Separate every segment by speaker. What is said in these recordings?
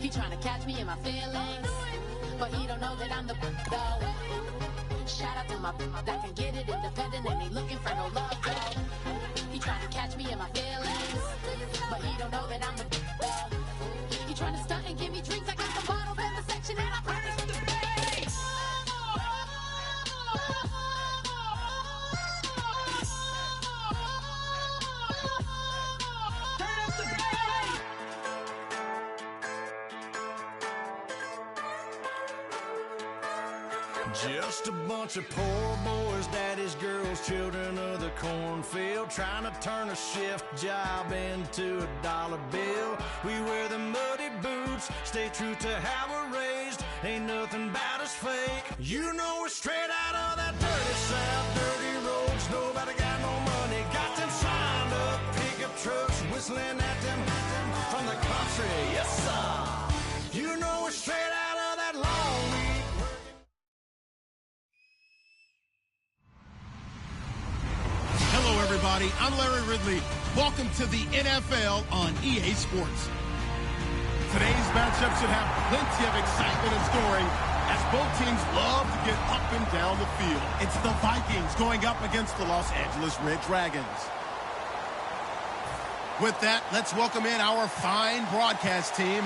Speaker 1: He trying to catch me in my feelings, but he don't know that I'm the though. Shout out to my that can get it independent and ain't looking for no love though. He trying to catch me in my feelings, but he don't know that I'm the though. He trying to stunt and give me drinks. I got the bottles in the section and I promise to pay.
Speaker 2: Just a bunch of poor boys, daddy's girls, children of the cornfield, trying to turn a shift job into a dollar bill. We wear the muddy boots, stay true to how we're raised. Ain't nothing about us fake. You know we're straight out of that dirty south, dirty roads. Nobody got no money, got them signed up pickup trucks, whistling at them from the country. Yes, sir. You know we're straight out of that long week.
Speaker 3: Hello, everybody. I'm Larry Ridley. Welcome to the NFL on EA Sports. Today's matchup should have plenty of excitement and scoring as both teams love to get up and down the field. It's the Vikings going up against the Los Angeles Red Dragons. With that, let's welcome in our fine broadcast team.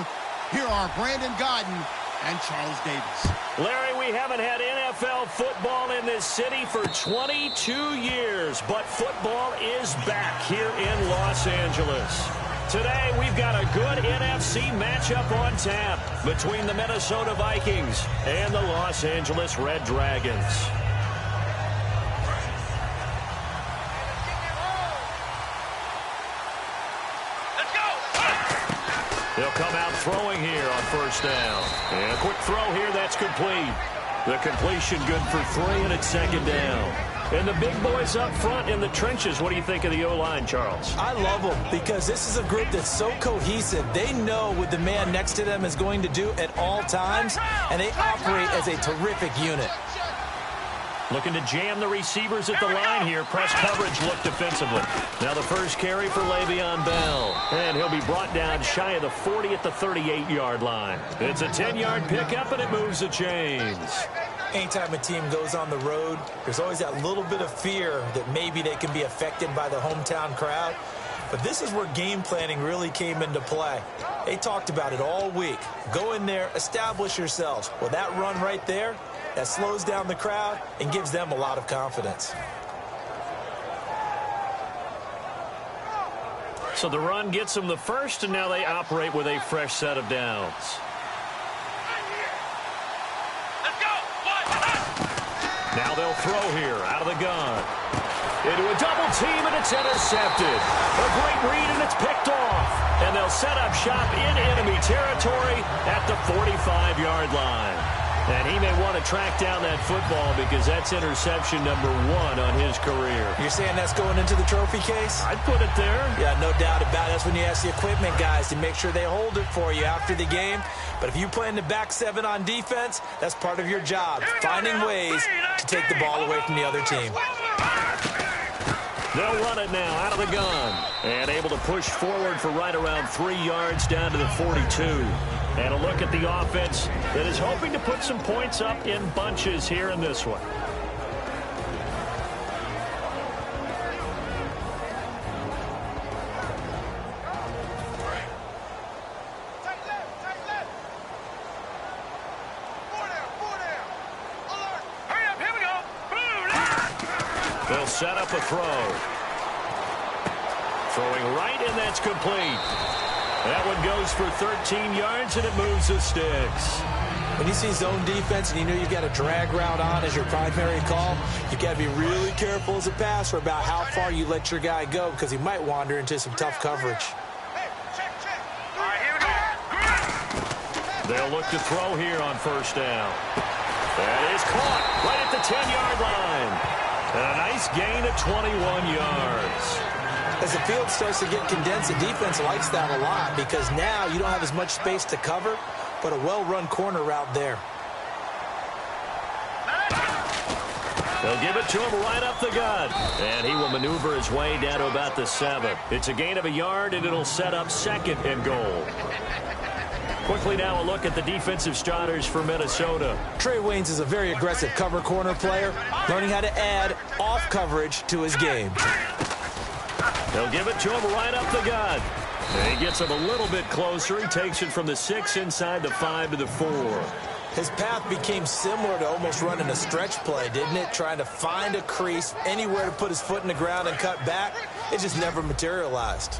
Speaker 3: Here are Brandon Godden and Charles Davis.
Speaker 4: Larry, we haven't had NFL football in this city for 22 years, but football is back here in Los Angeles. Today, we've got a good NFC matchup on tap between the Minnesota Vikings and the Los Angeles Red Dragons. They'll come out throwing here on first down. And a quick throw here, that's complete. The completion good for 3, and it's second down. And the big boys up front in the trenches, what do you think of the O-line, Charles?
Speaker 5: I love them because this is a group that's so cohesive. They know what the man next to them is going to do at all times, and they operate as a terrific unit.
Speaker 4: Looking to jam the receivers at the line here. Press coverage look defensively. Now the first carry for Le'Veon Bell. And he'll be brought down shy of the 40 at the 38-yard line. It's a 10-yard pickup, and it moves the chains.
Speaker 5: Anytime a team goes on the road, there's always that little bit of fear that maybe they can be affected by the hometown crowd. But this is where game planning really came into play. They talked about it all week. Go in there, establish yourselves. Well, that run right there, that slows down the crowd and gives them a lot of confidence.
Speaker 4: So the run gets them the first, and now they operate with a fresh set of downs. Now they'll throw here out of the gun. Into a double team, and it's intercepted. A great read, and it's picked off. And they'll set up shop in enemy territory at the 45-yard line. And he may want to track down that football because that's interception number 1 on his career.
Speaker 5: You're saying that's going into the trophy case?
Speaker 4: I'd put it there.
Speaker 5: Yeah, no doubt about it. That's when you ask the equipment guys to make sure they hold it for you after the game. But if you play in the back 7 on defense, that's part of your job, finding ways to take the ball away from the other team.
Speaker 4: They'll run it now out of the gun. And able to push forward for right around 3 yards down to the 42. And a look at the offense that is hoping to put some points up in bunches here in this one. They'll set up a throw. Throwing right, and that's complete. That one goes for 13 yards, and it moves the sticks.
Speaker 5: When you see zone defense and you know you've got a drag route on as your primary call, you've got to be really careful as a passer about how far you let your guy go because he might wander into some tough coverage.
Speaker 4: They'll look to throw here on first down. That is caught right at the 10-yard line. And a nice gain of 21 yards.
Speaker 5: As the field starts to get condensed, the defense likes that a lot because now you don't have as much space to cover, but a well-run corner route there.
Speaker 4: They'll give it to him right up the gut. And he will maneuver his way down to about the 7. It's a gain of a yard, and it'll set up second and goal. Quickly now a look at the defensive starters for Minnesota.
Speaker 5: Trey Waynes is a very aggressive cover corner player, learning how to add off coverage to his game.
Speaker 4: They'll give it to him right up the gut. And he gets him a little bit closer. He takes it from the 6 inside the 5 to the 4.
Speaker 5: His path became similar to almost running a stretch play, didn't it? Trying to find a crease, anywhere to put his foot in the ground and cut back. It just never materialized.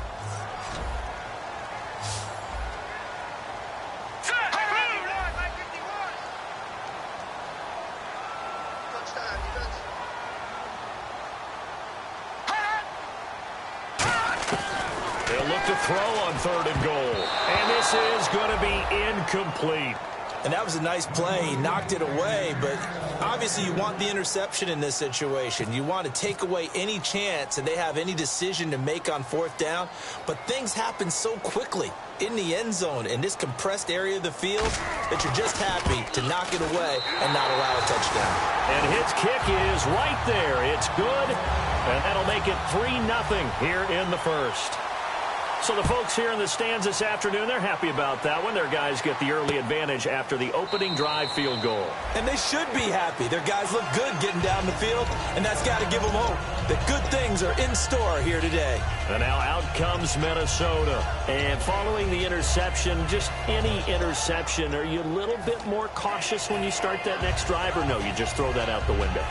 Speaker 4: They'll look to throw on 3rd and goal. And this is going to be incomplete.
Speaker 5: And that was a nice play. He knocked it away, but obviously you want the interception in this situation. You want to take away any chance and they have any decision to make on 4th down. But things happen so quickly in the end zone in this compressed area of the field that you're just happy to knock it away and not allow a touchdown.
Speaker 4: And his kick is right there. It's good, and that'll make it 3-0 here in the first. So the folks here in the stands this afternoon, they're happy about that one. Their guys get the early advantage after the opening drive field goal.
Speaker 5: And they should be happy. Their guys look good getting down the field, and that's got to give them hope that good things are in store here today.
Speaker 4: And now out comes Minnesota. And following the interception, just any interception, are you a little bit more cautious when you start that next drive, or no, you just throw that out the window?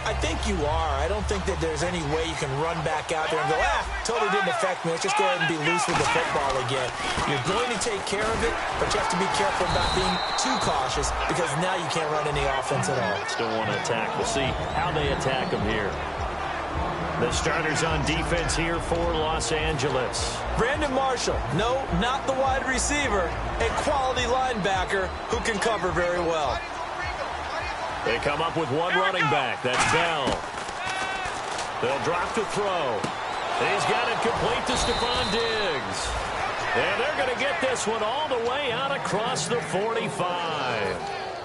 Speaker 5: I think you are. I don't think that there's any way you can run back out there and go, totally didn't affect me. Let's just go ahead and be loose with the football again. You're going to take care of it, but you have to be careful about being too cautious because now you can't run any offense at all.
Speaker 4: Still want to attack. We'll see how they attack them here. The starters on defense here for Los Angeles.
Speaker 5: Brandon Marshall. No, not the wide receiver. A quality linebacker who can cover very well.
Speaker 4: They come up with one running back. That's Bell. They'll drop to throw. He's got it complete to Stephon Diggs. And they're going to get this one all the way out across the 45.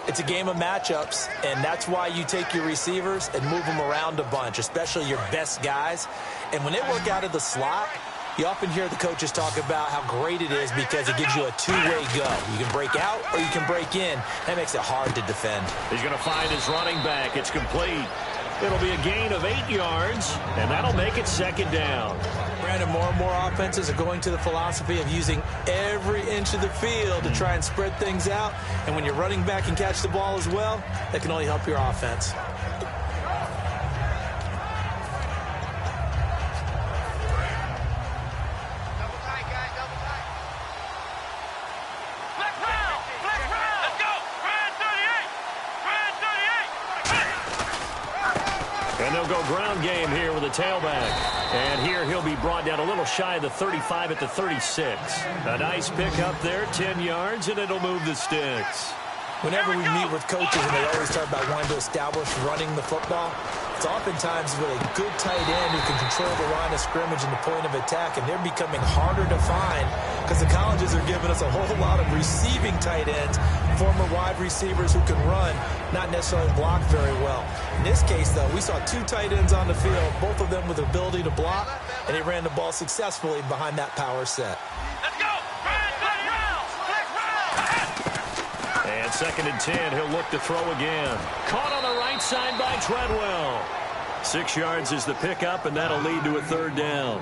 Speaker 5: It's a game of matchups, and that's why you take your receivers and move them around a bunch, especially your best guys. And when they work out of the slot, you often hear the coaches talk about how great it is because it gives you a two-way go. You can break out or you can break in. That makes it hard to defend.
Speaker 4: He's going to find his running back. It's complete. It'll be a gain of 8 yards, and that'll make it 2nd down.
Speaker 5: Brandon, more and more offenses are going to the philosophy of using every inch of the field to try and spread things out. And when your running back can catch the ball as well, that can only help your offense.
Speaker 4: Go ground game here with a tailback. And here he'll be brought down a little shy of the 35 at the 36. A nice pickup there, 10 yards, and it'll move the sticks.
Speaker 5: Whenever we meet with coaches and they always talk about wanting to establish running the football, it's oftentimes with a good tight end who can control the line of scrimmage and the point of attack, and they're becoming harder to find because the colleges are giving us a whole lot of receiving tight ends, former wide receivers who can run, not necessarily block very well. In this case, though, we saw 2 tight ends on the field, both of them with the ability to block, and he ran the ball successfully behind that power set.
Speaker 6: Let's go!
Speaker 4: And 2nd and 10, he'll look to throw again. Caught on the right side by Treadwell. 6 yards is the pickup, and that'll lead to a 3rd down.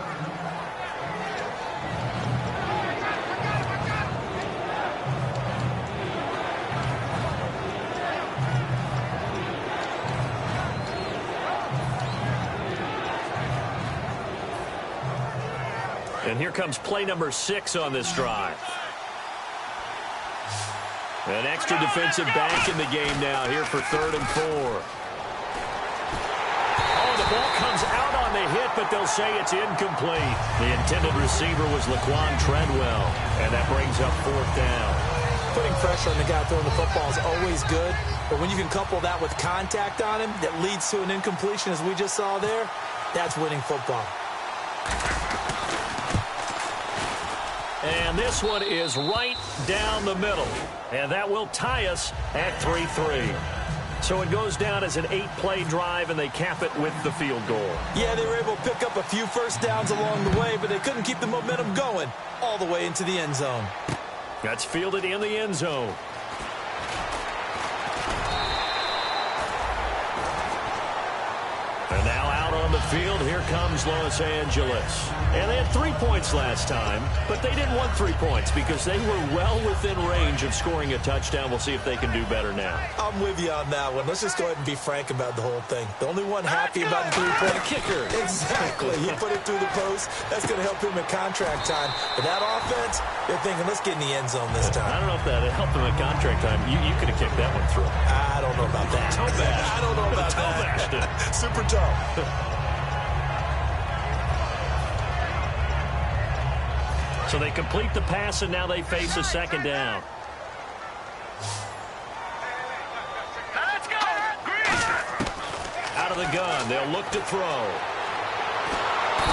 Speaker 4: And here comes play number 6 on this drive. An extra defensive back in the game now here for 3rd and 4. Oh, the ball comes out on the hit, but they'll say it's incomplete. The intended receiver was Laquan Treadwell, and that brings up 4th down.
Speaker 5: Putting pressure on the guy throwing the football is always good, but when you can couple that with contact on him that leads to an incompletion, as we just saw there, that's winning football.
Speaker 4: And this one is right down the middle. And that will tie us at 3-3. So it goes down as an 8-play drive, and they cap it with the field goal.
Speaker 5: Yeah, they were able to pick up a few first downs along the way, but they couldn't keep the momentum going all the way into the end zone.
Speaker 4: That's fielded in the end zone. And now out on the field, here comes Los Angeles. And they had 3 points last time, but they didn't want 3 points because they were well within range of scoring a touchdown. We'll see if they can do better now.
Speaker 5: I'm with you on that one. Let's just go ahead and be frank about the whole thing. The only one happy about the three-point
Speaker 4: kicker.
Speaker 5: Exactly. He put it through the post. That's going to help him in contract time. But that offense, they're thinking, let's get in the end zone this time.
Speaker 4: I don't know if that helped him in contract time. You could have kicked that one through.
Speaker 5: I don't know about that.
Speaker 4: Toe bash.
Speaker 5: I don't know about
Speaker 4: Toe bashed it.
Speaker 5: Super toe.
Speaker 4: So they complete the pass, and now they face a second down.
Speaker 6: Let's go!
Speaker 4: Out of the gun, they'll look to throw.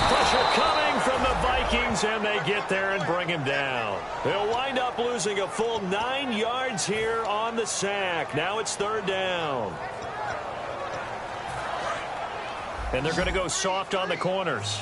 Speaker 4: Pressure coming from the Vikings, and they get there and bring him down. They'll wind up losing a full 9 yards here on the sack. Now it's third down. And they're going to go soft on the corners.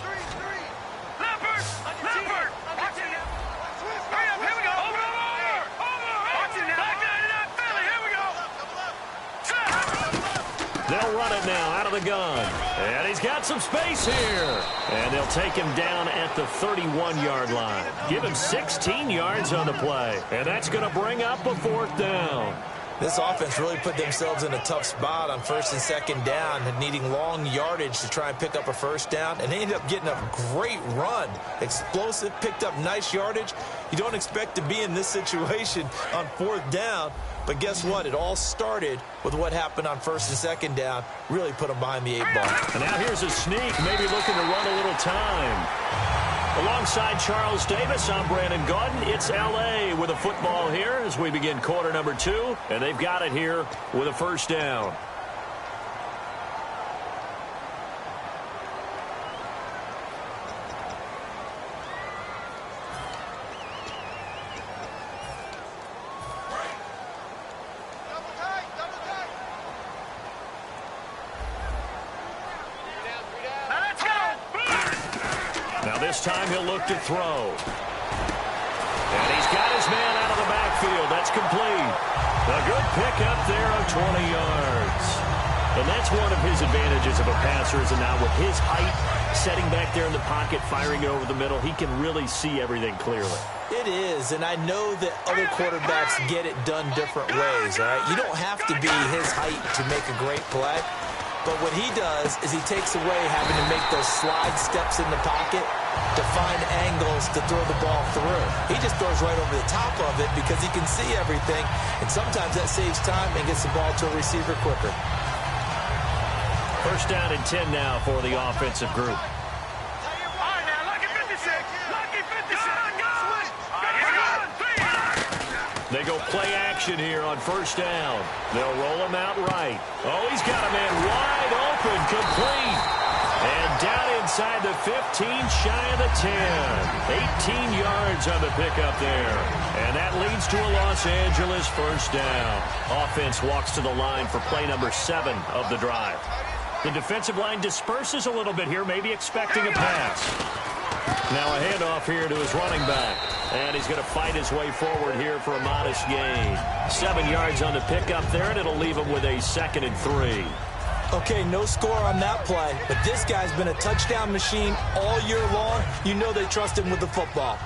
Speaker 4: They'll run it now out of the gun. And he's got some space here. And they'll take him down at the 31-yard line. Give him 16 yards on the play. And that's going to bring up a fourth down.
Speaker 5: This offense really put themselves in a tough spot on first and second down and needing long yardage to try and pick up a first down. And they ended up getting a great run. Explosive, picked up nice yardage. You don't expect to be in this situation on fourth down. But guess what? It all started with what happened on first and second down. Really put them behind the 8 ball.
Speaker 4: And now here's a sneak, maybe looking to run a little time. Alongside Charles Davis, I'm Brandon Gaudin. It's L.A. with a football here as we begin quarter number 2. And they've got it here with a first down. This time he'll look to throw. And he's got his man out of the backfield. That's complete. A good pickup there of 20 yards. And that's one of his advantages of a passer, is now with his height, setting back there in the pocket, firing it over the middle, he can really see everything clearly.
Speaker 5: It is, and I know that other quarterbacks get it done different ways, all right? You don't have to be his height to make a great play. But what he does is he takes away having to make those slide steps in the pocket to find angles to throw the ball through. He just throws right over the top of it because he can see everything, and sometimes that saves time and gets the ball to a receiver quicker.
Speaker 4: First down and 10 now for the offensive group. They go play action here on first down. They'll roll him out right. Oh, he's got a man wide open, complete. And down inside the 15, shy of the 10. 18 yards on the pickup there. And that leads to a Los Angeles first down. Offense walks to the line for play number 7 of the drive. The defensive line disperses a little bit here, maybe expecting a pass. Now a handoff here to his running back. And he's going to fight his way forward here for a modest gain. 7 yards on the pickup there, and it'll leave him with a 2nd and 3.
Speaker 5: Okay, no score on that play, but this guy's been a touchdown machine all year long. You know they trust him with the football.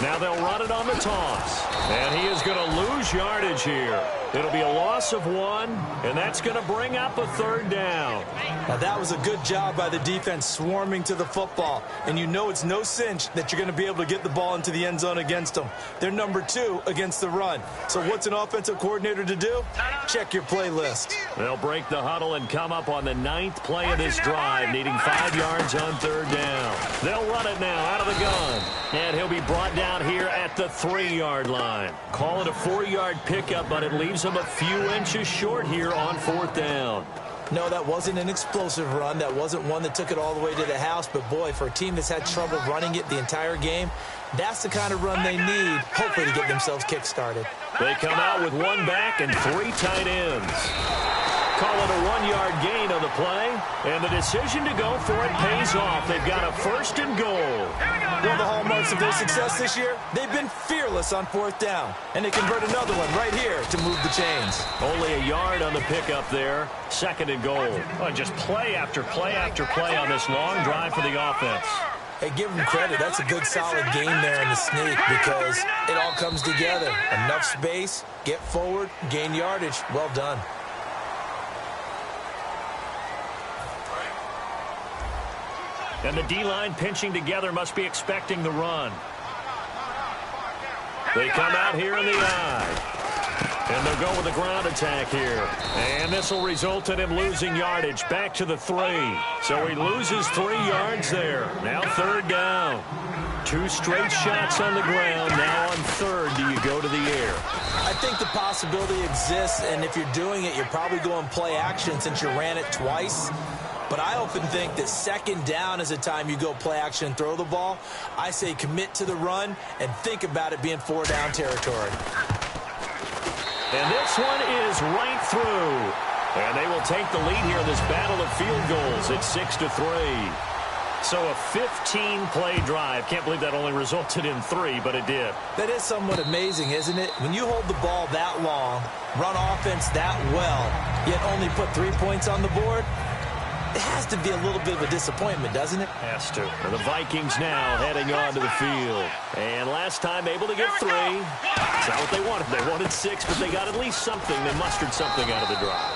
Speaker 4: Now they'll run it on the toss. And he is going to lose yardage here. It'll be a loss of 1, and that's going to bring up a third down.
Speaker 5: Now that was a good job by the defense swarming to the football. And you know it's no cinch that you're going to be able to get the ball into the end zone against them. They're number 2 against the run. So what's an offensive coordinator to do? Check your playlist.
Speaker 4: They'll break the huddle and come up on the 9th play of this drive, needing 5 yards on third down. They'll run it now out of the gun. And he'll be brought down here at the 3-yard line. Call it a 4-yard pickup, but it leaves him a few inches short here on fourth down.
Speaker 5: No, that wasn't an explosive run. That wasn't one that took it all the way to the house. But, boy, for a team that's had trouble running it the entire game, that's the kind of run they need, hopefully, to get themselves kick-started.
Speaker 4: They come out with 1 back and 3 tight ends. call it a 1-yard gain on the play, and the decision to go for it pays off. They've got a 1st and goal.
Speaker 5: One of the hallmarks of their success this year, they've been fearless on 4th down, and they convert another one right here to move the chains.
Speaker 4: Only a yard on the pickup there, 2nd and goal. Oh, just play after play after play on this long drive for the offense.
Speaker 5: Hey, give them credit. That's a good, solid game there in the sneak because it all comes together. Enough space, get forward, gain yardage. Well done.
Speaker 4: And the D-line pinching together must be expecting the run. They come out here in the eye. And they'll go with the ground attack here. And this will result in him losing yardage back to the 3. So he loses 3 yards there. Now 3rd down. 2 straight shots on the ground. Now on 3rd, do you go to the air?
Speaker 5: I think the possibility exists, and if you're doing it, you're probably going play action since you ran it twice. But I often think that 2nd down is a time you go play action and throw the ball. I say commit to the run and think about it being 4-down territory.
Speaker 4: And this one is right through. And they will take the lead here in this battle of field goals at 6-3. So a 15-play drive. Can't believe that only resulted in 3, but it did.
Speaker 5: That is somewhat amazing, isn't it? When you hold the ball that long, run offense that well, yet only put 3 points on the board, it has to be a little bit of a disappointment, doesn't it?
Speaker 4: Has to. And the Vikings now heading onto the field. And last time able to get 3. It's not what they wanted. They wanted 6, but they got at least something. They mustered something out of the drive.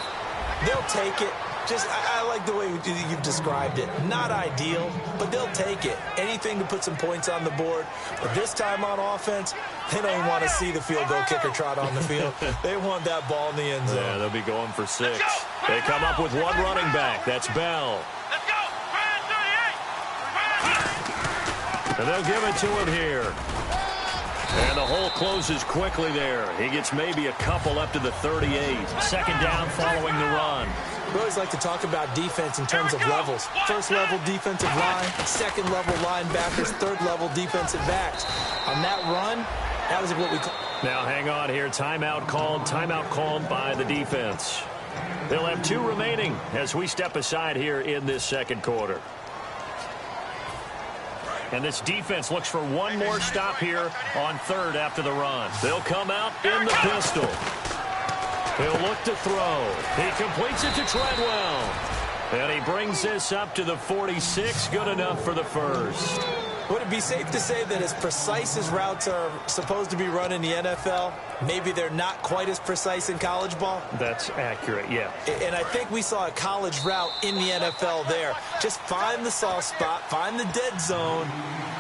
Speaker 5: They'll take it. Just, I like the way you've described it. Not ideal, but they'll take it. Anything to put some points on the board. But this time on offense, they don't even want to see the field goal kicker trot on the field. They want that ball in the end zone.
Speaker 4: Yeah, they'll be going for 6. They come up with 1 running back. That's Bell.
Speaker 6: Let's go.
Speaker 4: And they'll give it to him here. And the hole closes quickly there. He gets maybe a couple up to the 38. 2nd down following the run.
Speaker 5: We always like to talk about defense in terms of levels. 1st level defensive line, 2nd level linebackers, 3rd level defensive backs. On that run, that was what we call.
Speaker 4: Now hang on here. Timeout called by the defense. They'll have 2 remaining as we step aside here in this 2nd quarter. And this defense looks for 1 more stop here on 3rd after the run. They'll come out in the pistol. He'll look to throw. He completes it to Treadwell. And he brings this up to the 46. Good enough for the 1st.
Speaker 5: Would it be safe to say that as precise as routes are supposed to be run in the NFL, maybe they're not quite as precise in college ball?
Speaker 4: That's accurate, yeah.
Speaker 5: And I think we saw a college route in the NFL there. Just find the soft spot, find the dead zone,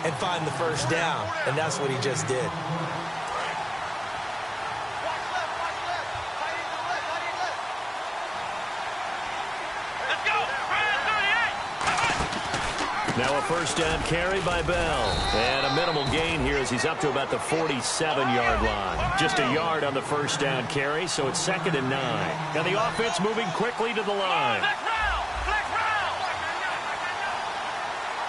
Speaker 5: and find the 1st down. And that's what he just did.
Speaker 4: Now a 1st down carry by Bell. And a minimal gain here as he's up to about the 47-yard line. Just a yard on the 1st down carry, so it's 2nd and 9. Now the offense moving quickly to the line.
Speaker 6: Let's round. Let's round.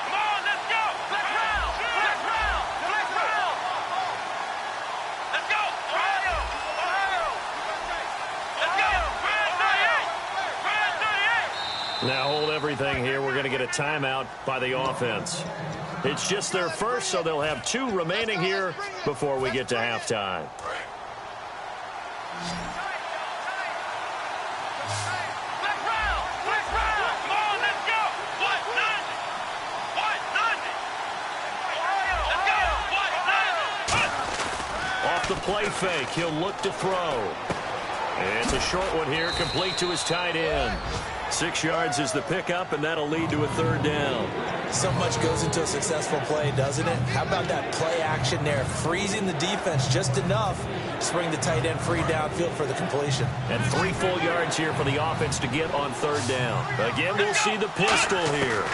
Speaker 6: Come on, let's go. Let's round. Let's round. Let's round. Let's go. Ohio. Ohio. Let's go. Brand 38. Brand 38.
Speaker 4: Now hold everything here. We're going to get a timeout by the offense. It's just their 1st, so they'll have 2 remaining here before we get to halftime.
Speaker 6: Let's round. Let's round. Come on, let's go. What? Nothing. What? Nothing. Ohio. Let's go. What? Nothing.
Speaker 4: Off the play fake, he'll look to throw. And it's a short one here, complete to his tight end. 6 yards is the pickup, and that'll lead to a 3rd down.
Speaker 5: So much goes into a successful play, doesn't it? How about that play action there, freezing the defense just enough to bring the tight end free downfield for the completion.
Speaker 4: And 3 full yards here for the offense to get on 3rd down. Again, we'll see the pistol here.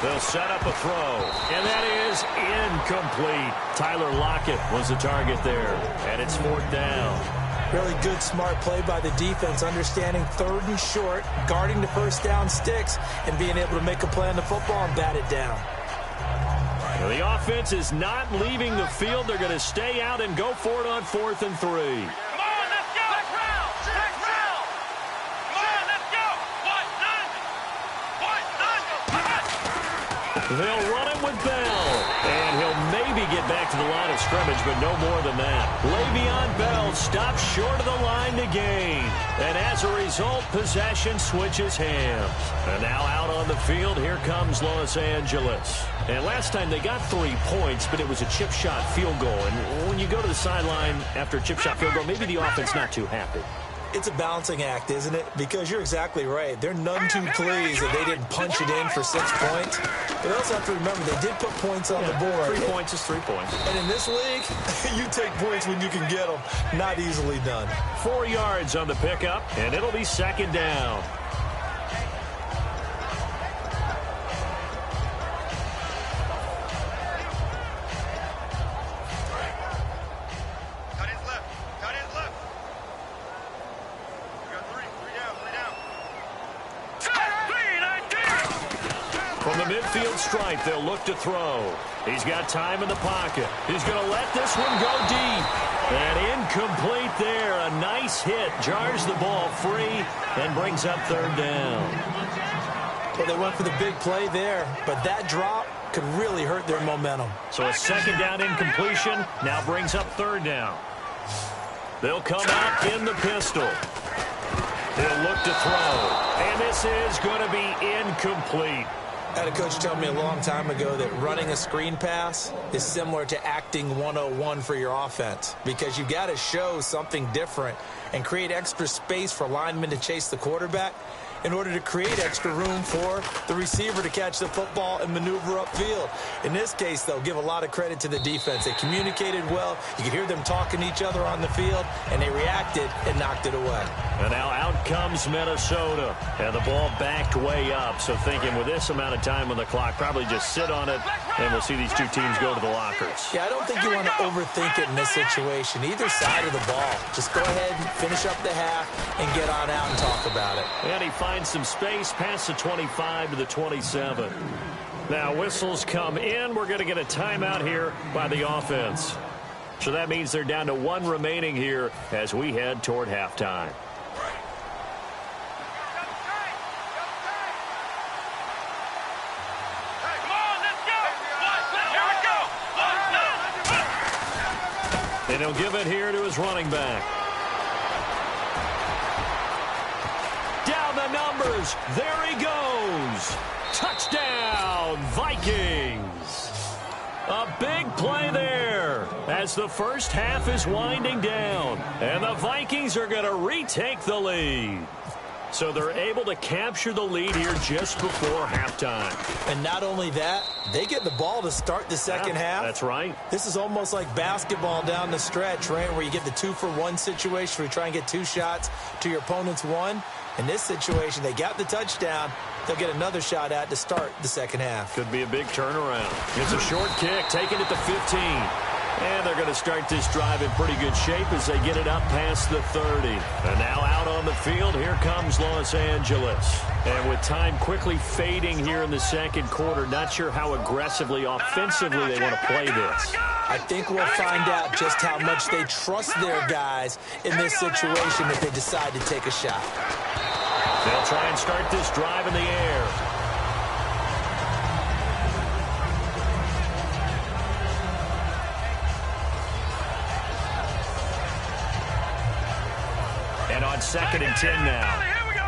Speaker 4: They'll set up a throw, and that is incomplete. Tyler Lockett was the target there, and it's 4th down.
Speaker 5: Really good, smart play by the defense, understanding 3rd and short, guarding the 1st down sticks, and being able to make a play on the football and bat it down.
Speaker 4: Well, the offense is not leaving the field. They're going to stay out and go for it on 4th and 3.
Speaker 6: Come on, let's go. Let's round. Let's round. Come
Speaker 4: They'll run it with Bell. And he'll maybe get back to the line of scrimmage, but no more than that. Le'Veon Bell stops short of the line to gain. And as a result, possession switches hands. And now out on the field, here comes Los Angeles. And last time they got 3 points, but it was a chip shot field goal. And when you go to the sideline after a chip shot field goal, maybe the offense not too happy.
Speaker 5: It's a balancing act, isn't it? Because you're exactly right. They're none too pleased that they didn't punch it in for 6 points. But they also have to remember they did put points on the board.
Speaker 4: 3 points is 3 points.
Speaker 5: And in this league, you take points when you can get them. Not easily done.
Speaker 4: 4 yards on the pickup, and it'll be second down. From the midfield stripe, they'll look to throw. He's got time in the pocket. He's going to let this one go deep. And incomplete there. A nice hit. Jars the ball free and brings up third down.
Speaker 5: Well, they went for the big play there, but that drop could really hurt their momentum.
Speaker 4: So a second down incompletion now brings up third down. They'll come out in the pistol. They'll look to throw. And this is going to be incomplete.
Speaker 5: I had a coach tell me a long time ago that running a screen pass is similar to acting 101 for your offense, because you got to show something different and create extra space for linemen to chase the quarterback in order to create extra room for the receiver to catch the football and maneuver upfield. In this case, though, give a lot of credit to the defense. They communicated well. You could hear them talking to each other on the field, and they reacted and knocked it away.
Speaker 4: And now out comes Minnesota, and the ball backed way up. So thinking with this amount of time on the clock, probably just sit on it, and we'll see these two teams go to the lockers.
Speaker 5: Yeah, I don't think you want to overthink it in this situation. Either side of the ball. Just go ahead and finish up the half and get on out and talk about it.
Speaker 4: And he finds some space past the 25 to the 27. Now whistles come in. We're going to get a timeout here by the offense. So that means they're down to 1 remaining here as we head toward halftime. And he'll give it here to his running back. Down the numbers. There he goes. Touchdown, Vikings. A big play there as the first half is winding down. And the Vikings are going to retake the lead. So they're able to capture the lead here just before halftime.
Speaker 5: And not only that, they get the ball to start the second half.
Speaker 4: That's right.
Speaker 5: This is almost like basketball down the stretch, right, where you get the 2-for-1 situation where you try and get 2 shots to your opponent's 1. In this situation, they got the touchdown. They'll get another shot at to start the second half.
Speaker 4: Could be a big turnaround. It's a short kick, taking it to 15. And they're going to start this drive in pretty good shape as they get it up past the 30. And now out on the field, here comes Los Angeles. And with time quickly fading here in the second quarter, not sure how aggressively, offensively they want to play this.
Speaker 5: I think we'll find out just how much they trust their guys in this situation if they decide to take a shot.
Speaker 4: They'll try and start this drive in the air. And on 2nd and 10 now.
Speaker 6: Here we go.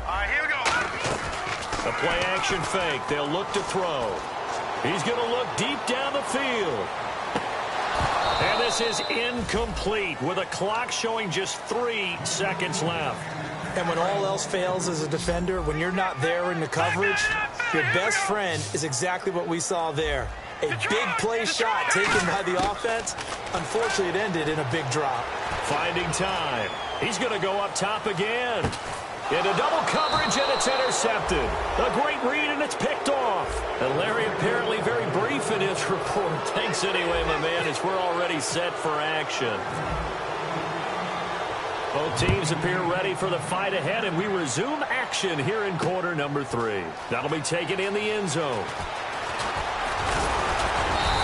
Speaker 6: All right, here we go.
Speaker 4: A play-action fake. They'll look to throw. He's going to look deep down the field. And this is incomplete with a clock showing just 3 seconds left.
Speaker 5: And when all else fails as a defender, when you're not there in the coverage, your best friend is exactly what we saw there. A big play shot taken by the offense. Unfortunately, it ended in a big drop.
Speaker 4: Finding time. He's going to go up top again. Into double coverage, and it's intercepted. A great read, and it's picked off. And Larry apparently very brief in his report. Thanks anyway, my man, as we're already set for action. Both teams appear ready for the fight ahead, and we resume action here in quarter number 3. That'll be taken in the end zone.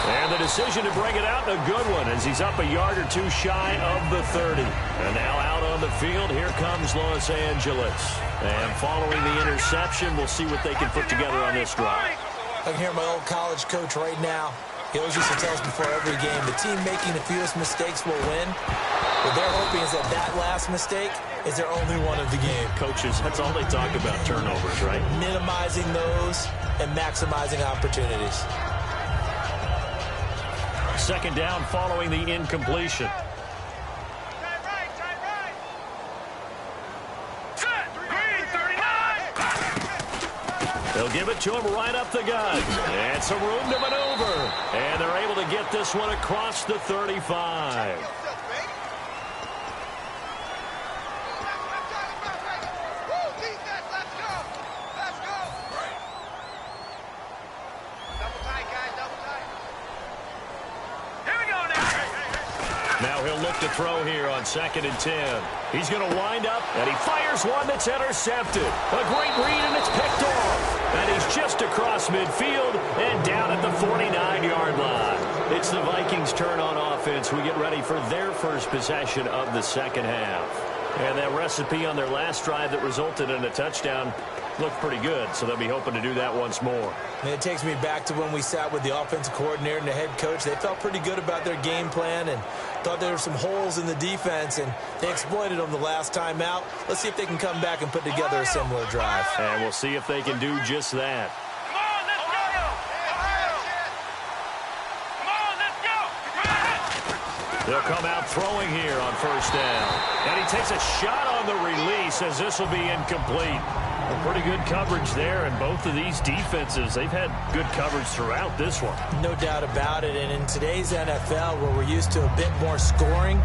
Speaker 4: And the decision to bring it out in a good one as he's up a yard or two shy of the 30. And now out on the field, here comes Los Angeles. And following the interception, we'll see what they can put together on this drive.
Speaker 5: I can hear my old college coach right now. He always used to tell us before every game, the team making the fewest mistakes will win. What they're hoping is that last mistake is their only one of the game.
Speaker 4: Coaches, that's all they talk about, turnovers, right?
Speaker 5: Minimizing those and maximizing opportunities.
Speaker 4: Second down following the incompletion. They'll give it to him right up the gut. And some room to maneuver. And they're able to get this one across the 35. Now he'll look to throw here on 2nd and 10. He's going to wind up, and he fires one that's intercepted. A great read, and it's picked off. And he's just across midfield and down at the 49-yard line. It's the Vikings' turn on offense. We get ready for their first possession of the second half. And that recipe on their last drive that resulted in a touchdown looked pretty good, so they'll be hoping to do that once more.
Speaker 5: And it takes me back to when we sat with the offensive coordinator and the head coach. They felt pretty good about their game plan and thought there were some holes in the defense, and they exploited them the last time out. Let's see if they can come back and put together a similar drive.
Speaker 4: And we'll see if they can do just that. They'll come out throwing here on first down. And he takes a shot on the release as this will be incomplete. Pretty good coverage there, and both of these defenses, they've had good coverage throughout this one.
Speaker 5: No doubt about it, and in today's NFL, where we're used to a bit more scoring,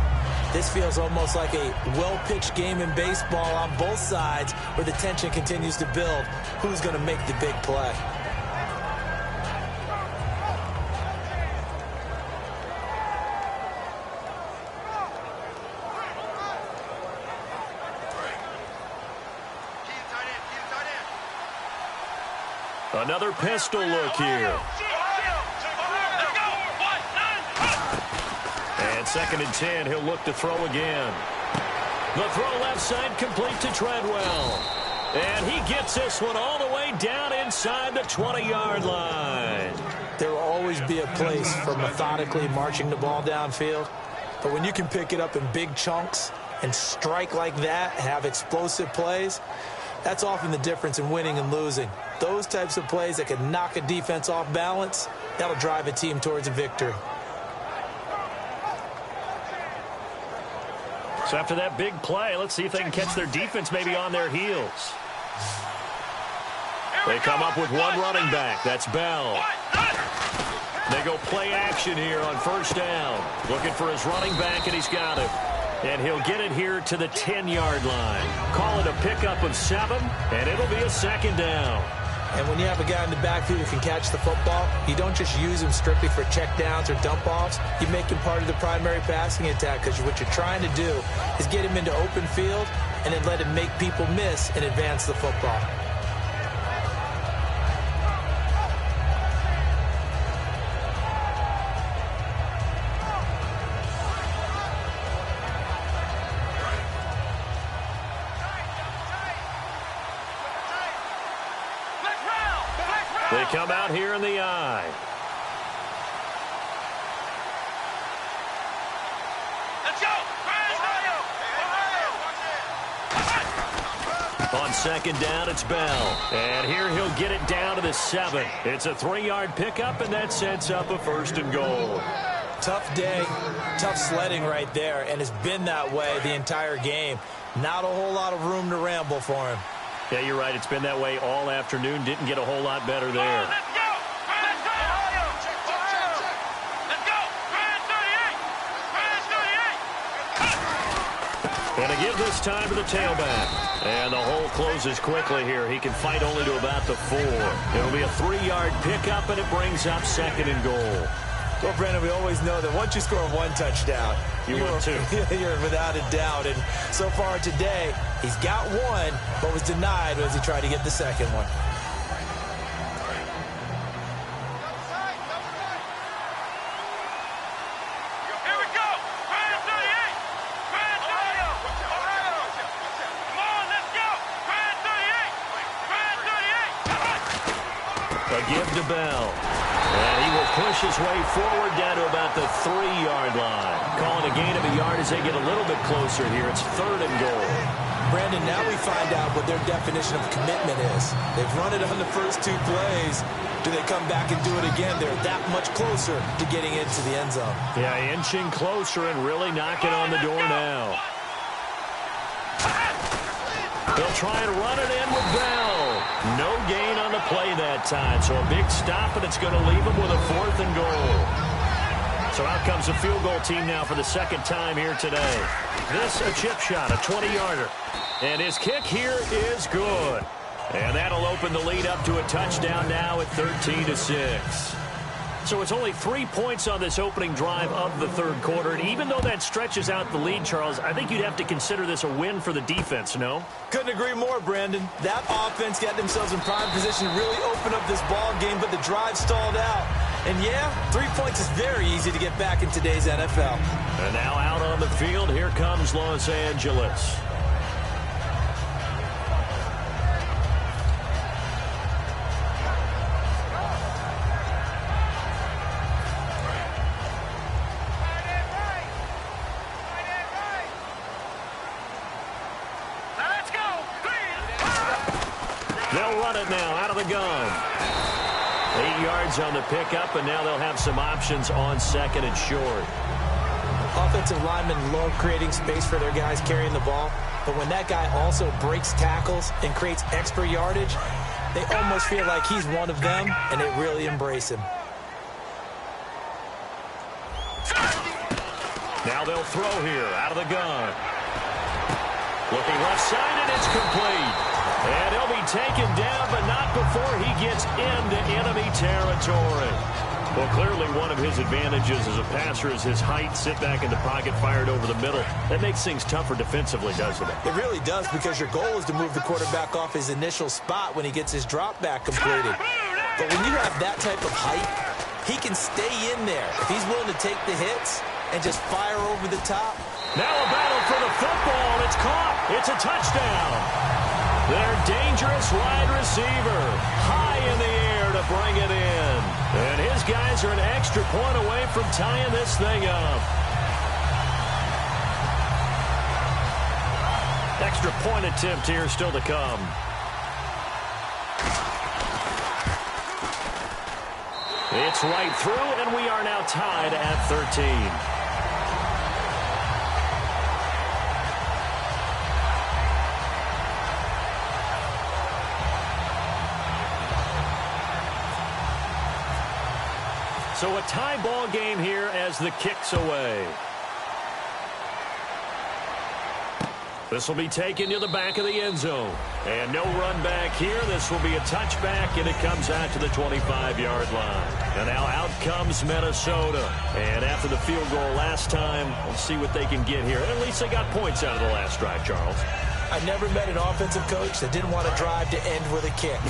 Speaker 5: this feels almost like a well-pitched game in baseball on both sides where the tension continues to build. Who's going to make the big play?
Speaker 4: Another pistol look here. And 2nd and 10, he'll look to throw again. The throw left side complete to Treadwell. And he gets this one all the way down inside the 20-yard line.
Speaker 5: There will always be a place for methodically marching the ball downfield. But when you can pick it up in big chunks and strike like that, have explosive plays, that's often the difference in winning and losing. Those types of plays that can knock a defense off balance, that'll drive a team towards a victory.
Speaker 4: So after that big play, let's see if they can catch their defense maybe on their heels. They come up with one running back. That's Bell. They go play action here on first down. Looking for his running back, and he's got it. And he'll get it here to the 10-yard line. Call it a pickup of 7, and it'll be a second down.
Speaker 5: And when you have a guy in the backfield who can catch the football, you don't just use him strictly for checkdowns or dump-offs. You make him part of the primary passing attack, because what you're trying to do is get him into open field and then let him make people miss and advance the football.
Speaker 4: They come out here in the eye.
Speaker 6: Let's go!
Speaker 4: On second down, it's Bell. And here he'll get it down to the 7. It's a 3-yard pickup, and that sets up a 1st and goal.
Speaker 5: Tough day, tough sledding right there, and it's been that way the entire game. Not a whole lot of room to ramble for him.
Speaker 4: Yeah, you're right. It's been that way all afternoon. Didn't get a whole lot better there.
Speaker 6: Let's go! Let's go! Brand 38!
Speaker 4: And to give this time to the tailback. And the hole closes quickly here. He can fight only to about the 4. It'll be a 3-yard pickup, and it brings up 2nd and goal.
Speaker 5: Well, Brandon, we always know that once you score one touchdown,
Speaker 4: you're
Speaker 5: without a doubt. And so far today, he's got one, but was denied as he tried to get the second one.
Speaker 4: A give to Bell. And he will push his way forward down to about the 3-yard line. Calling a gain of a yard as they get a little bit closer here. It's 3rd and goal.
Speaker 5: Brandon, now we find out what their definition of commitment is. They've run it on the first 2 plays. Do they come back and do it again? They're that much closer to getting into the end zone.
Speaker 4: Yeah, inching closer and really knocking on the door now. They'll try and run it in with Bell. No gain on the play that time. So a big stop, and it's going to leave them with a 4th and goal. So out comes a field goal team now for the 2nd time here today. This a chip shot, a 20-yarder. And his kick here is good. And that'll open the lead up to a touchdown now at 13-6. So it's only 3 points on this opening drive of the 3rd quarter. And even though that stretches out the lead, Charles, I think you'd have to consider this a win for the defense, no?
Speaker 5: Couldn't agree more, Brandon. That offense got themselves in prime position to really open up this ball game, but the drive stalled out. And yeah, 3 points is very easy to get back in today's NFL.
Speaker 4: And now out on the field, here comes Los Angeles. They'll run it now out of the gun. 8 yards on the pickup, and now they'll have some options on 2nd and short.
Speaker 5: Offensive linemen love creating space for their guys carrying the ball, but when that guy also breaks tackles and creates extra yardage, they almost feel like he's one of them, and they really embrace him.
Speaker 4: Now they'll throw here out of the gun. Looking left side, and it's complete. And he'll be taken down, but not before he gets into enemy territory. Well, clearly one of his advantages as a passer is his height. Sit back in the pocket, fired over the middle. That makes things tougher defensively, doesn't it?
Speaker 5: It really does, because your goal is to move the quarterback off his initial spot when he gets his drop back completed. But when you have that type of height, he can stay in there if he's willing to take the hits and just fire over the top.
Speaker 4: Now a battle for the football. It's caught. It's a touchdown. Their dangerous wide receiver high in the air to bring it in. And his guys are an extra point away from tying this thing up. Extra point attempt here still to come. It's right through, and we are now tied at 13. So a tie ball game here as the kick's away. This will be taken to the back of the end zone. And no run back here. This will be a touchback, and it comes out to the 25-yard line. And now out comes Minnesota. And after the field goal last time, we'll see what they can get here. At least they got points out of the last drive, Charles.
Speaker 5: I never met an offensive coach that didn't want a drive to end with a kick.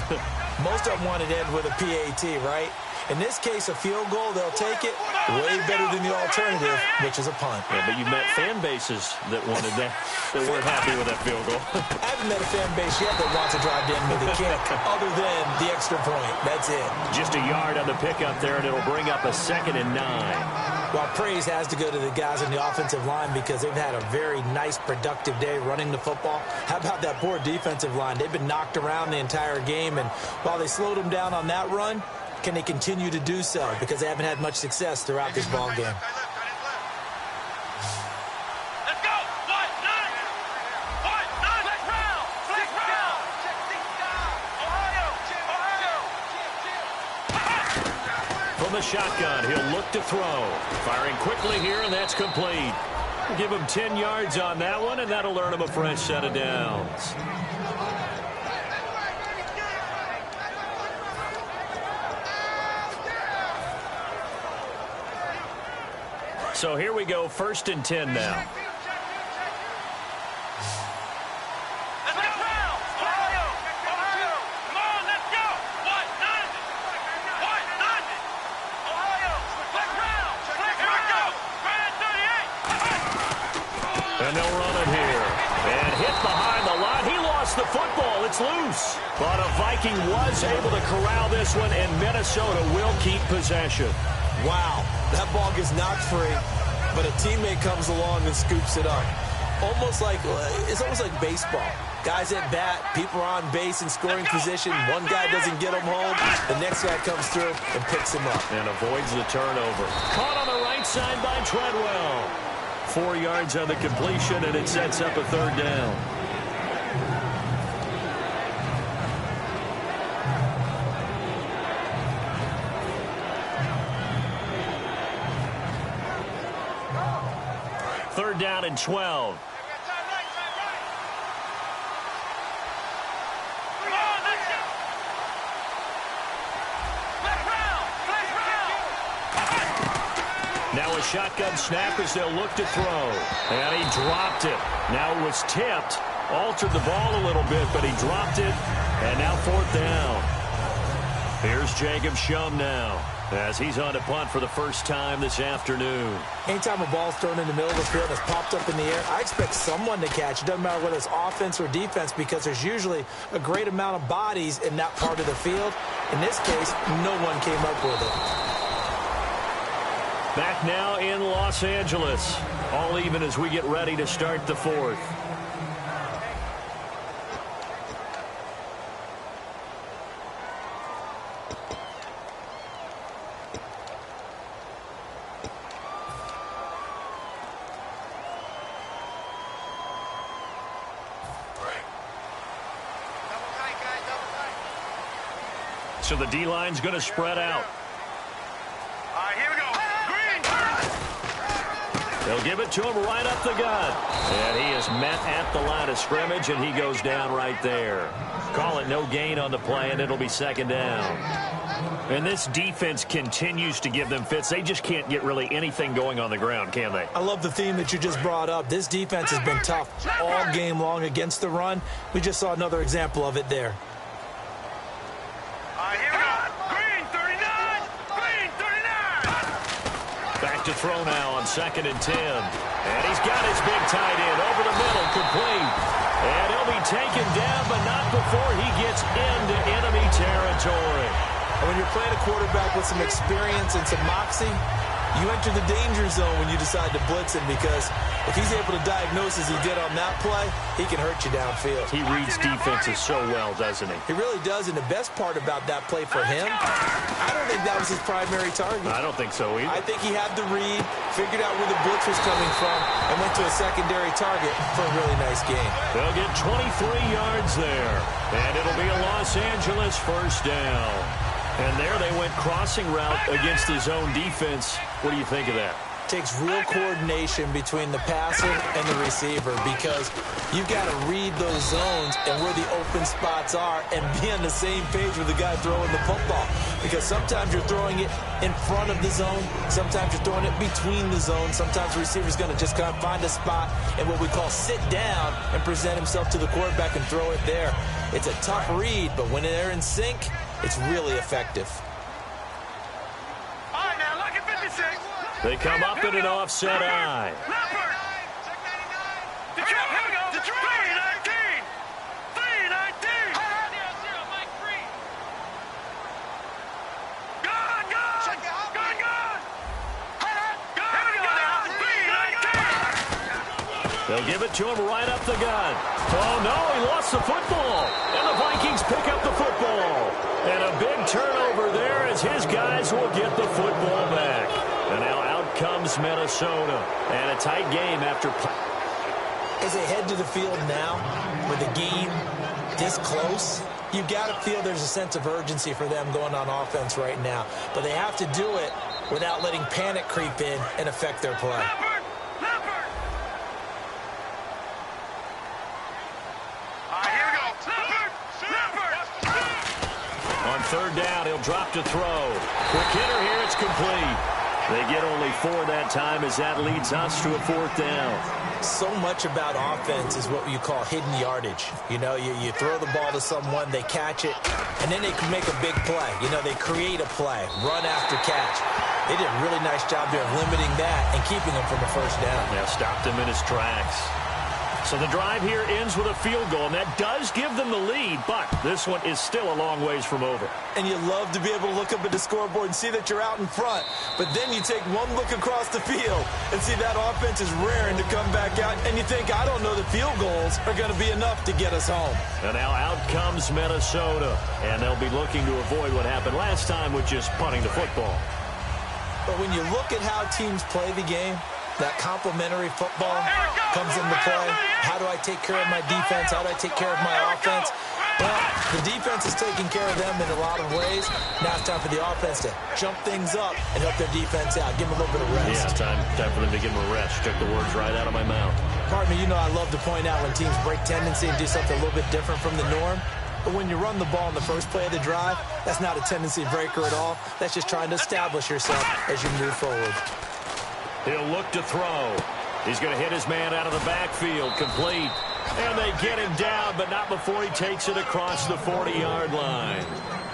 Speaker 5: Most of them wanted to end with a PAT, right? In this case, a field goal, they'll take it. Way better than the alternative, which is a punt.
Speaker 4: Yeah, but you met fan bases that wanted that, that weren't happy with that field goal.
Speaker 5: I haven't met a fan base yet that wants a drive to end with a kick, other than the extra point. That's it.
Speaker 4: Just a yard on the pickup there, and it'll bring up a 2nd and 9.
Speaker 5: Well, praise has to go to the guys on the offensive line because they've had a very nice, productive day running the football. How about that poor defensive line? They've been knocked around the entire game, and while they slowed them down on that run, can they continue to do so? Because they haven't had much success throughout this ball game.
Speaker 6: Let's go! Let's round! Ohio!
Speaker 4: From the shotgun, he'll look to throw. Firing quickly here, and that's complete. Give him 10 yards on that one, and that'll earn him a fresh set of downs. So here we go, 1st and 10 now.
Speaker 6: Let's go! Ohio! Come on, let's go! What? Nothing! Ohio! Click round! Here we go! Brand 38!
Speaker 4: And they'll run it here. And hit behind the line. He lost the football. it's loose. But a Viking was able to corral this one, and Minnesota will keep possession.
Speaker 5: Wow, that ball gets knocked free, but a teammate comes along and scoops it up. It's almost like baseball. Guys at bat, people are on base in scoring position. One guy doesn't get him home. The next guy comes through and picks him up.
Speaker 4: And avoids the turnover. Caught on the right side by Treadwell. 4 yards on the completion, and it sets up a third down. Third down and 12. Now a shotgun snap as they'll look to throw. And he dropped it. Now it was tipped. Altered the ball a little bit, but he dropped it. And now fourth down. Here's Jacob Shum now, as he's on to punt for the first time this afternoon.
Speaker 5: Anytime a ball's thrown in the middle of the field and it's popped up in the air, I expect someone to catch. It doesn't matter whether it's offense or defense, because there's usually a great amount of bodies in that part of the field. In this case, no one came up with it.
Speaker 4: Back now in Los Angeles. All even as we get ready to start the fourth. So the D-line's going to spread out.
Speaker 6: All right, here we go. Green.
Speaker 4: They'll give it to him right up the gut. And he is met at the line of scrimmage, and he goes down right there. Call it no gain on the play, and it'll be second down. And this defense continues to give them fits. They just can't get really anything going on the ground, can they?
Speaker 5: I love the theme that you just brought up. This defense has been tough all game long against the run. We just saw another example of it there.
Speaker 6: Here we go. Green 39. Green 39.
Speaker 4: Back to throw now on 2nd and 10. And he's got his big tight end over the middle, complete. And he'll be taken down, but not before he gets into enemy territory.
Speaker 5: And when you're playing a quarterback with some experience and some moxie, you enter the danger zone when you decide to blitz him, because if he's able to diagnose as he did on that play, he can hurt you downfield.
Speaker 4: He reads defenses so well, doesn't he?
Speaker 5: He really does, and the best part about that play for him, I don't think that was his primary target.
Speaker 4: I don't think so either.
Speaker 5: I think he had the read, figured out where the blitz was coming from, and went to a secondary target for a really nice game.
Speaker 4: They'll get 23 yards there, and it'll be a Los Angeles first down. And there they went crossing route against the zone defense. What do you think of that?
Speaker 5: Takes real coordination between the passer and the receiver, because you've got to read those zones and where the open spots are and be on the same page with the guy throwing the football. Because sometimes you're throwing it in front of the zone. Sometimes you're throwing it between the zones. Sometimes the receiver's going to just kind of find a spot and what we call sit down and present himself to the quarterback and throw it there. It's a tough read, but when they're in sync, it's really effective.
Speaker 6: All right, now look at 56.
Speaker 4: They come up in an offset eye.
Speaker 6: Leopard. Detroit, here we go. Detroit. 319. 319. Mike Green. Gone. Here we go now. 319.
Speaker 4: They'll give it to him right up the gut. Oh, no, he lost the football. And the Vikings pick up the football. And a big turnover there as his guys will get the football back. And now out comes Minnesota. And a tight game after.
Speaker 5: As they head to the field now, with the game this close, you've got to feel there's a sense of urgency for them going on offense right now. But they have to do it without letting panic creep in and affect their play.
Speaker 6: Leopard. All right, here we go. Leopard.
Speaker 4: On third down, he'll drop to throw. Quick hitter here, it's complete. They get only 4 that time as that leads us to a fourth down.
Speaker 5: So much about offense is what you call hidden yardage. You know, you throw the ball to someone, they catch it, and then they can make a big play. You know, they create a play, run after catch. They did a really nice job there of limiting that and keeping him from a first down.
Speaker 4: Yeah, stopped him in his tracks. So the drive here ends with a field goal, and that does give them the lead, but this one is still a long ways from over.
Speaker 5: And you love to be able to look up at the scoreboard and see that you're out in front. But then you take one look across the field and see that offense is raring to come back out. And you think, I don't know that field goals are going to be enough to get us home.
Speaker 4: And now out comes Minnesota. And they'll be looking to avoid what happened last time with just punting the football.
Speaker 5: But when you look at how teams play the game, that complementary football comes into play. How do I take care of my defense? How do I take care of my offense? Well, the defense is taking care of them in a lot of ways. Now it's time for the offense to jump things up and help their defense out. Give them a little bit of rest.
Speaker 4: Yeah, time for them to give them a rest. Took the words right out of my mouth.
Speaker 5: Pardon me, you know I love to point out when teams break tendency and do something a little bit different from the norm. But when you run the ball in the first play of the drive, that's not a tendency breaker at all. That's just trying to establish yourself as you move forward.
Speaker 4: He'll look to throw. He's going to hit his man out of the backfield. Complete. And they get him down, but not before he takes it across the 40-yard line.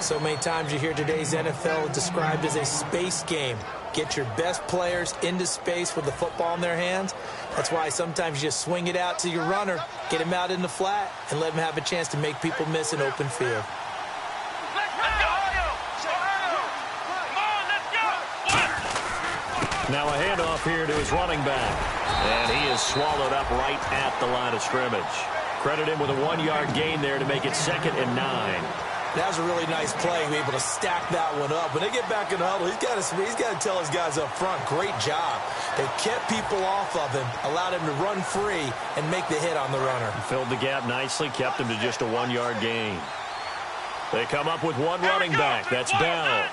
Speaker 5: So many times you hear today's NFL described as a space game. Get your best players into space with the football in their hands. That's why sometimes you just swing it out to your runner, get him out in the flat, and let him have a chance to make people miss an open field.
Speaker 4: Now a handoff here to his running back. And he is swallowed up right at the line of scrimmage. Credit him with a 1-yard gain there to make it 2nd and 9.
Speaker 5: That was a really nice play. He was able to stack that one up. When they get back in the huddle, he's got to tell his guys up front, great job. They kept people off of him, allowed him to run free, and make the hit on the runner.
Speaker 4: Filled the gap nicely, kept him to just a 1-yard gain. They come up with one running back. That's Bell.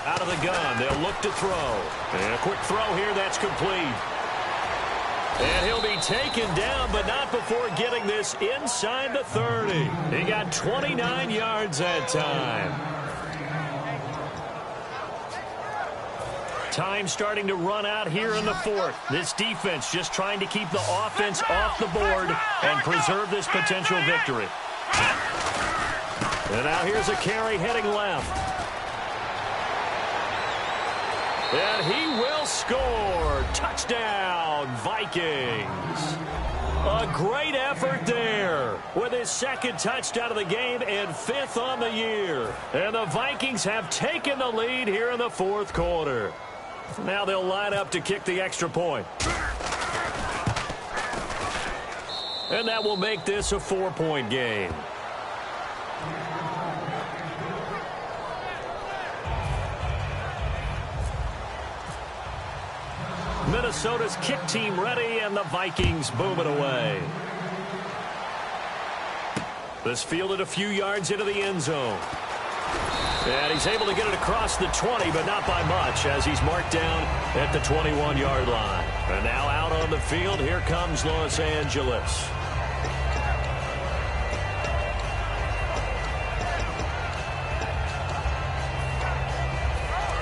Speaker 4: Out of the gun, they'll look to throw. And a quick throw here, that's complete. And he'll be taken down, but not before getting this inside the 30. He got 29 yards that time. Time starting to run out here in the 4th. This defense just trying to keep the offense off the board and preserve this potential victory. And now here's a carry heading left. And he will score. Touchdown, Vikings. A great effort there with his 2nd touchdown of the game and 5th on the year. And the Vikings have taken the lead here in the 4th quarter. Now they'll line up to kick the extra point. And that will make this a 4-point game. Minnesota's kick team ready, and the Vikings boom it away. This fielded a few yards into the end zone. And he's able to get it across the 20, but not by much, as he's marked down at the 21-yard line. And now out on the field, here comes Los Angeles.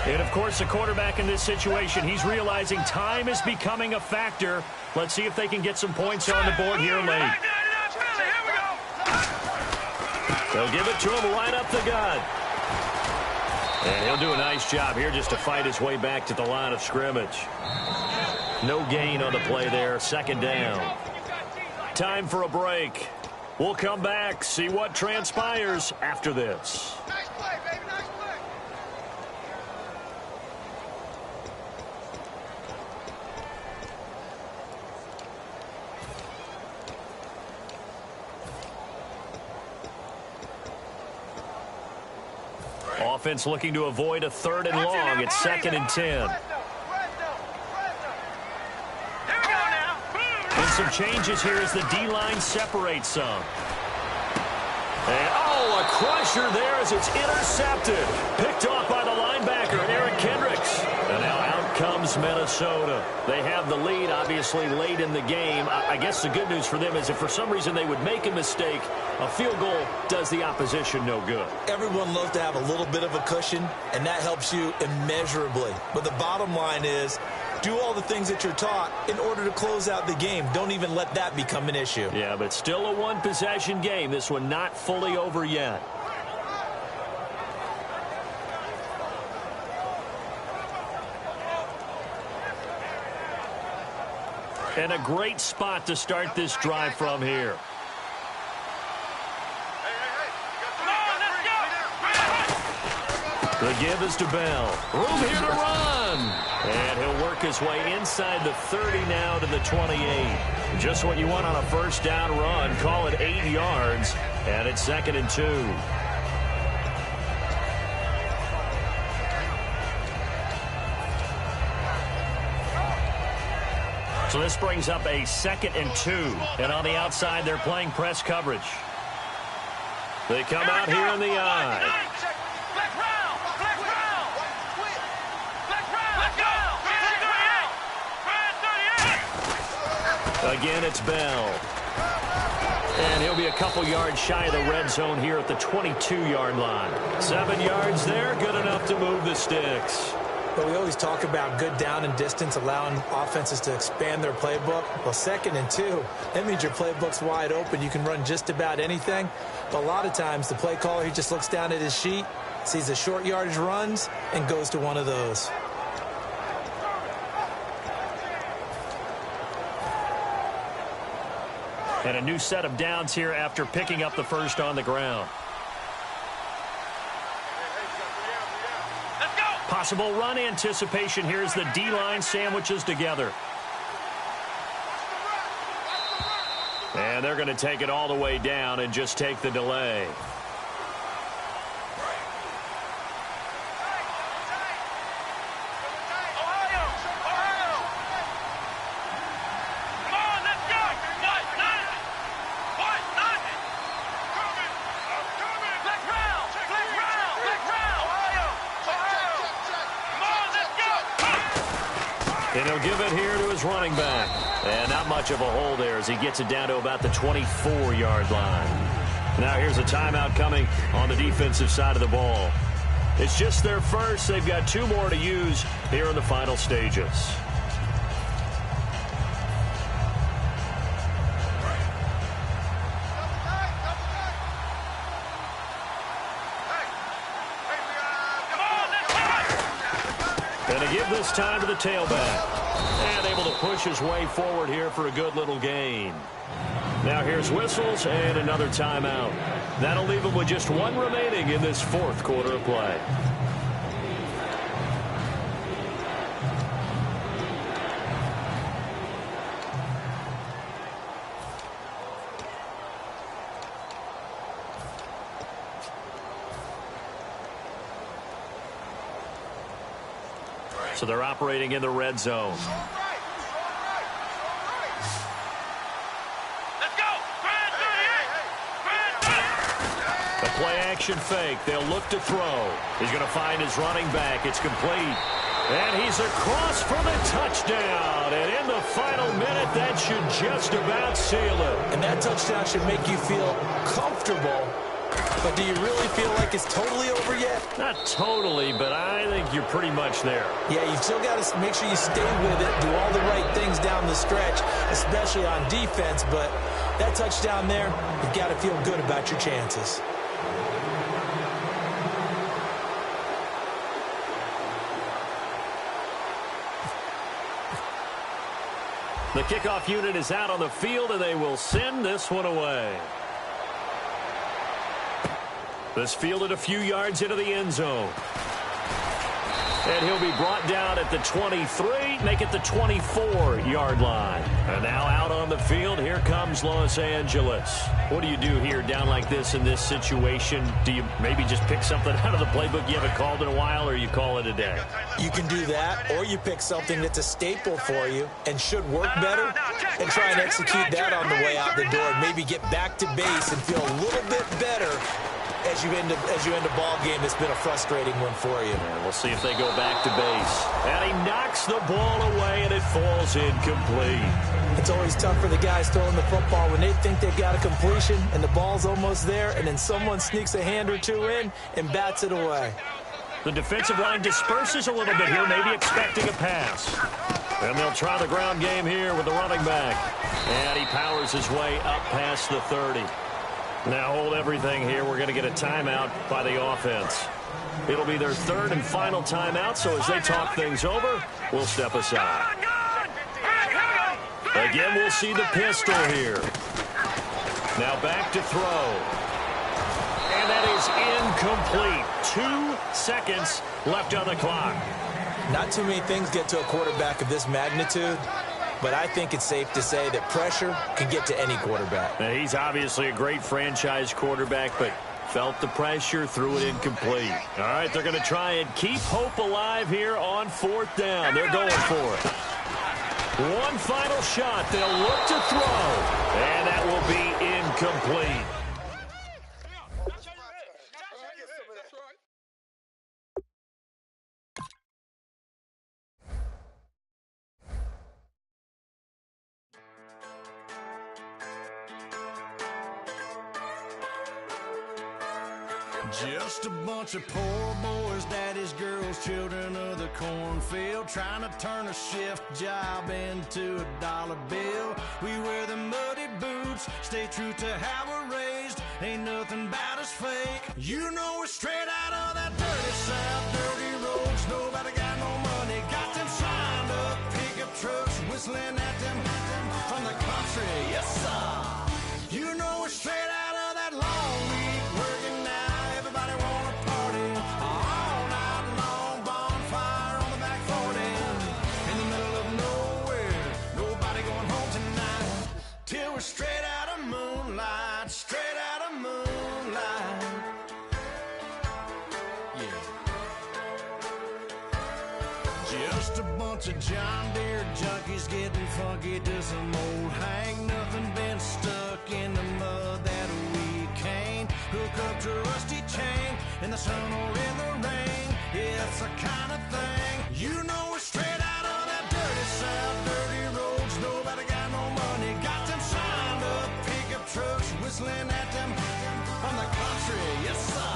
Speaker 4: And, of course, the quarterback in this situation, he's realizing time is becoming a factor. Let's see if they can get some points on the board here late. They'll give it to him right up the gut. And he'll do a nice job here just to fight his way back to the line of scrimmage. No gain on the play there, 2nd down. Time for a break. We'll come back, see what transpires after this. Offense looking to avoid a 3rd and long. It's 2nd and 10. And some changes here as the D-line separates some. And, oh, a crusher there as it's intercepted. Picked off by the linebacker, Eric Kendricks. And now out comes Minnesota. They have the lead, obviously, late in the game. I guess the good news for them is if for some reason they would make a mistake, a field goal does the opposition no good.
Speaker 5: Everyone loves to have a little bit of a cushion, and that helps you immeasurably. But the bottom line is, do all the things that you're taught in order to close out the game. Don't even let that become an issue.
Speaker 4: Yeah, but still a one-possession game. This one not fully over yet. And a great spot to start this drive from here. The give is to Bell. Room here to run. And he'll work his way inside the 30 now to the 28. Just what you want on a first down run. Call it 8 yards. And it's 2nd and 2. So this brings up a 2nd and 2. And on the outside, they're playing press coverage. They come out here in the eye. Again, it's Bell. And he'll be a couple yards shy of the red zone here at the 22-yard line. 7 yards there, good enough to move the sticks.
Speaker 5: But we always talk about good down and distance, allowing offenses to expand their playbook. Well, 2nd and 2, that means your playbook's wide open. You can run just about anything. But a lot of times, the play caller, he just looks down at his sheet, sees the short yardage runs, and goes to one of those.
Speaker 4: And a new set of downs here after picking up the first on the ground. Possible run anticipation. Here's the D-line sandwiches together. And they're going to take it all the way down and just take the delay. And he'll give it here to his running back. And not much of a hole there as he gets it down to about the 24-yard line. Now here's a timeout coming on the defensive side of the ball. It's just their first. They've got 2 more to use here in the final stages. And to give this time to the tailback. And able to push his way forward here for a good little gain. Now here's whistles and another timeout. That'll leave him with just 1 remaining in this 4th quarter of play. So they're operating in the red zone. The play-action fake. They'll look to throw. He's going to find his running back. It's complete. And he's across for the touchdown. And in the final minute, that should just about seal it.
Speaker 5: And that touchdown should make you feel comfortable. But do you really feel like it's totally over yet?
Speaker 4: Not totally, but I think you're pretty much there.
Speaker 5: Yeah, you've still got to make sure you stay with it, do all the right things down the stretch, especially on defense. But that touchdown there, you've got to feel good about your chances.
Speaker 4: The kickoff unit is out on the field, and they will send this one away. This fielded a few yards into the end zone. And he'll be brought down at the 23, make it the 24-yard line. And now out on the field, here comes Los Angeles. What do you do here down like this in this situation? Do you maybe just pick something out of the playbook you haven't called in a while, or you call it a day?
Speaker 5: You can do that, or you pick something that's a staple for you and should work better and try and execute that on the way out the door. Maybe get back to base and feel a little bit better as you end a ball game that's been a frustrating one for you.
Speaker 4: And we'll see if they go back to base. And he knocks the ball away, and it falls incomplete.
Speaker 5: It's always tough for the guys throwing the football when they think they've got a completion and the ball's almost there, and then someone sneaks a hand or two in and bats it away.
Speaker 4: The defensive line disperses a little bit here, maybe expecting a pass. And they'll try the ground game here with the running back. And he powers his way up past the 30. Now hold everything here. We're going to get a timeout by the offense. It'll be their 3rd and final timeout, so as they talk things over, we'll step aside. Again, we'll see the pistol here. Now back to throw. And that is incomplete. 2 seconds left on the clock.
Speaker 5: Not too many things get to a quarterback of this magnitude, but I think it's safe to say that pressure can get to any quarterback.
Speaker 4: Now, he's obviously a great franchise quarterback, but felt the pressure, threw it incomplete. All right, they're going to try and keep hope alive here on 4th down. They're going for it. One final shot. They'll look to throw, and that will be incomplete.
Speaker 2: Just a bunch of poor boys, daddies, girls, children of the cornfield, trying to turn a shift job into a dollar bill. We wear the muddy boots, stay true to how we're raised. Ain't nothing about us fake. You know we're straight out of that dirty south, dirty roads. Nobody got no money, got them signed up pickup trucks, whistling at them from the country. Yes, sir. You know we're straight out of that long week working now. Everybody wanna party all night long, bonfire on the back 40, in the middle of nowhere, nobody going home tonight, till we're straight out of moonlight, straight out of moonlight. Yeah. Just a bunch of John Deere junkies getting funky to some old hang, nothing been stuck in the mud that we can't hook up to a rusty chain in the sun or in the rain. Yeah, it's the kind of thing. You know we're straight out of that dirty south, dirty roads. Nobody got no money, got them signed up pickup trucks, whistling at them from the country. Yes, sir.